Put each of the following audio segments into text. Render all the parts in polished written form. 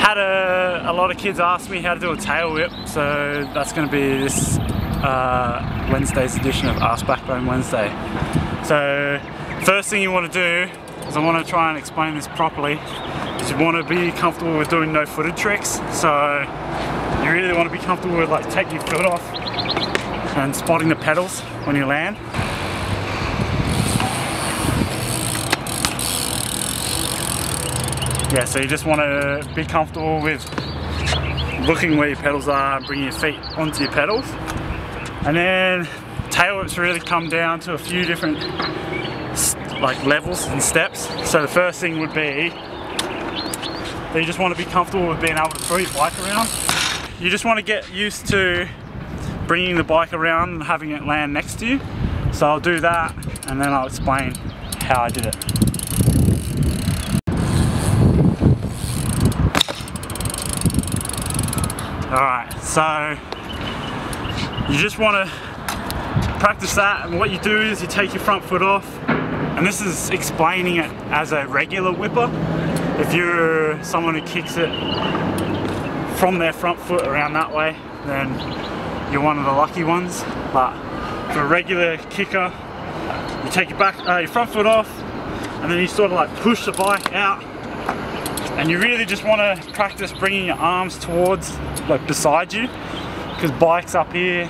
had a lot of kids ask me how to do a tail whip, so that's going to be this Wednesday's edition of Ask Backbone Wednesday. So first thing you want to do is I want to try and explain this properly. Is you want to be comfortable with doing no footed tricks. So you really want to be comfortable with like taking your foot off and spotting the pedals when you land. Yeah, so you just want to be comfortable with looking where your pedals are and bringing your feet onto your pedals. And then tail whips really come down to a few different like levels and steps. So the first thing would be that you just want to be comfortable with being able to throw your bike around. You just want to get used to bringing the bike around and having it land next to you. So I'll do that and then I'll explain how I did it. Alright, so you just want to practice that, and what you do is you take your front foot off, and this is explaining it as a regular whipper. If you're someone who kicks it from their front foot around that way, then you're one of the lucky ones. But for a regular kicker, you take your front foot off, and then you sort of like push the bike out. And you really just want to practice bringing your arms towards, like beside you, because bikes up here,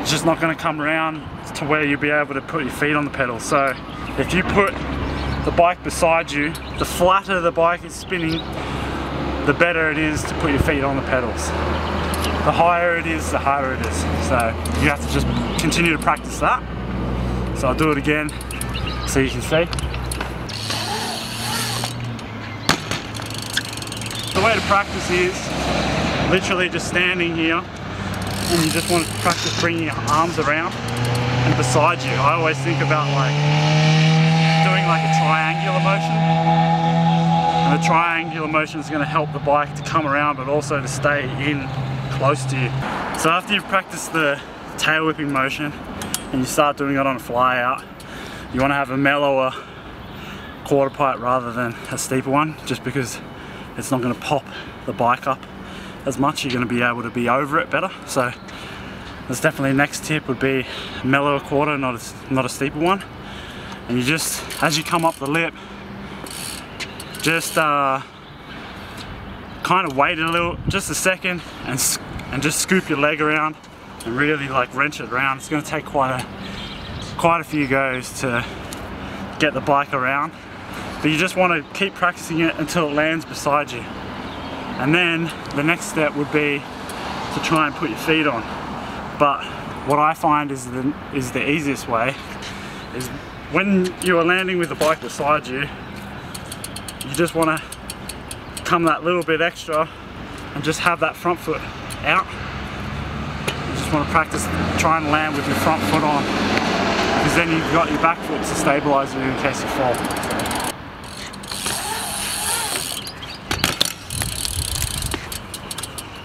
it's just not going to come around to where you'll be able to put your feet on the pedals. So if you put the bike beside you, the flatter the bike is spinning, the better it is to put your feet on the pedals. The higher it is, the harder it is. So you have to just continue to practice that. So I'll do it again so you can see. The way to practice is literally just standing here, and you just want to practice bringing your arms around and beside you. I always think about like doing like a triangular motion, and the triangular motion is going to help the bike to come around but also to stay in close to you. So after you've practiced the tail whipping motion and you start doing it on a fly out, you want to have a mellower quarter pipe rather than a steeper one, just because it's not going to pop the bike up as much. You're going to be able to be over it better. So that's definitely next tip would be a mellower quarter, not a steeper one. And you just, as you come up the lip, just kind of wait a little, just a second, and just scoop your leg around and really like wrench it around. It's going to take quite a few goes to get the bike around. But you just want to keep practicing it until it lands beside you. And then the next step would be to try and put your feet on. But what I find is the easiest way is when you are landing with the bike beside you, you just want to come that little bit extra and just have that front foot out. You just want to practice trying to land with your front foot on, because then you've got your back foot to stabilize you in case you fall.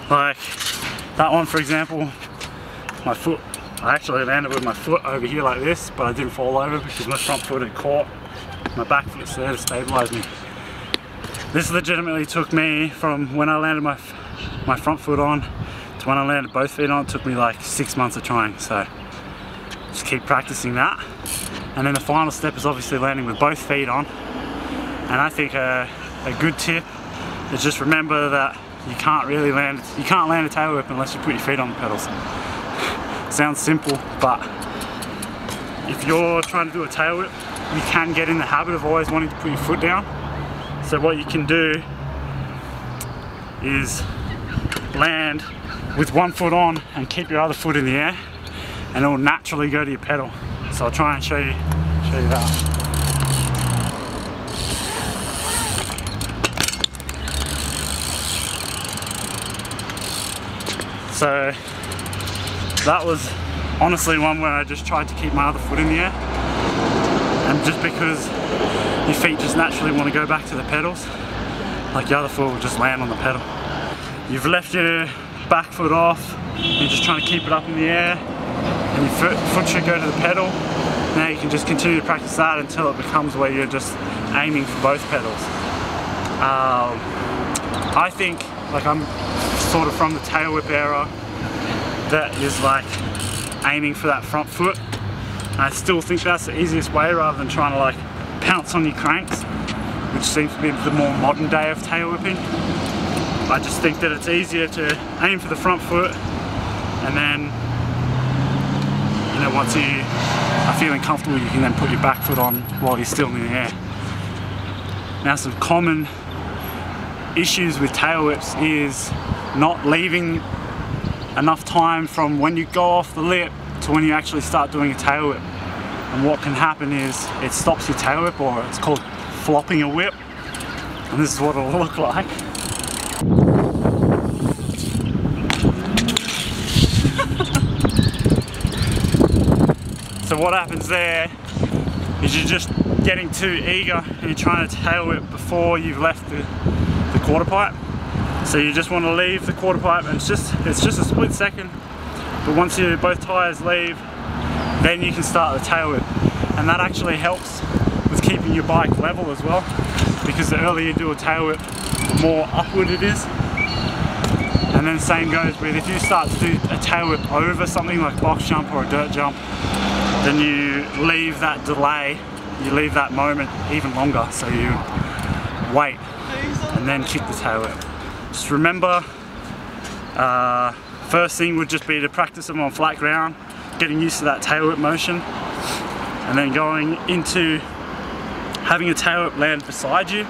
Like that one, for example, my foot, I actually landed with my foot over here like this, but I didn't fall over because my front foot had caught my back foot's there to stabilize me. This legitimately took me from when I landed my front foot on to when I landed both feet on. It took me like 6 months of trying, so just keep practicing that. And then the final step is obviously landing with both feet on. And I think a good tip is just remember that you can't land a tail whip unless you put your feet on the pedals. Sounds simple, but if you're trying to do a tail whip, you can get in the habit of always wanting to put your foot down. So what you can do is land with one foot on and keep your other foot in the air, and it will naturally go to your pedal. So I'll try and show you that. So that was honestly one where I just tried to keep my other foot in the air, and just because your feet just naturally want to go back to the pedals, like your other foot will just land on the pedal. You've left your back foot off, you're just trying to keep it up in the air, and your foot should go to the pedal. Now you can just continue to practice that until it becomes where you're just aiming for both pedals. I think, like, I'm sort of from the tail whip era that is like aiming for that front foot. And I still think that's the easiest way rather than trying to like pounce on your cranks, which seems to be the more modern day of tail whipping. I just think that it's easier to aim for the front foot, and then, you know, once you are feeling comfortable, you can then put your back foot on while you're still in the air. Now, some common issues with tail whips is not leaving enough time from when you go off the lip to when you actually start doing a tail whip. And what can happen is it stops your tail whip, or it's called flopping a whip. And this is what it'll look like. So what happens there is you're just getting too eager and you're trying to tail whip before you've left the quarter pipe. So you just want to leave the quarter pipe, and it's just a split second. But once both tires leave, then you can start the tail whip. And that actually helps with keeping your bike level as well, because the earlier you do a tail whip, the more upward it is. And then same goes with if you start to do a tail whip over something like box jump or a dirt jump, then you leave that delay, you leave that moment even longer, so you wait and then kick the tail whip. Just remember, first thing would just be to practice them on flat ground, getting used to that tail whip motion, and then going into having a tail whip land beside you.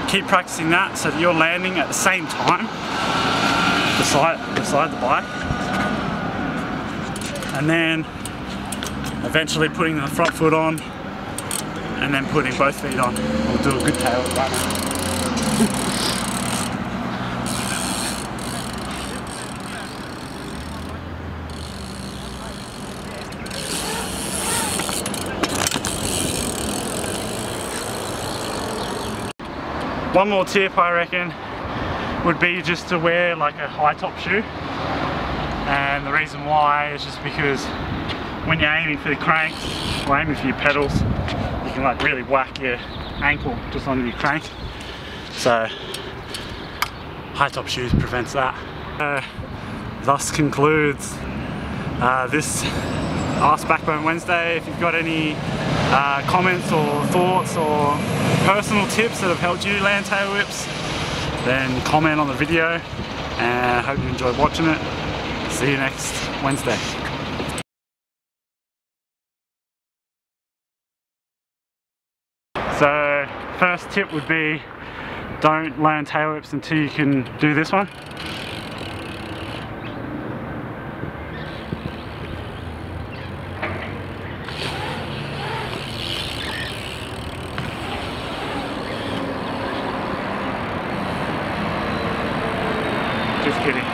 Keep practicing that so that you're landing at the same time beside the bike, and then eventually putting the front foot on and then putting both feet on. We'll do a good tail whip right now. One more tip, I reckon, would be just to wear like a high top shoe. And the reason why is just because when you're aiming for the crank or aiming for your pedals, you can like really whack your ankle just onto your crank. So high top shoes prevents that. Thus concludes this Ask Backbone Wednesday. If you've got any comments or thoughts or personal tips that have helped you land tail whips, then comment on the video, and I hope you enjoyed watching it. See you next Wednesday. So first tip would be, don't land tail whips until you can do this one. Just kidding.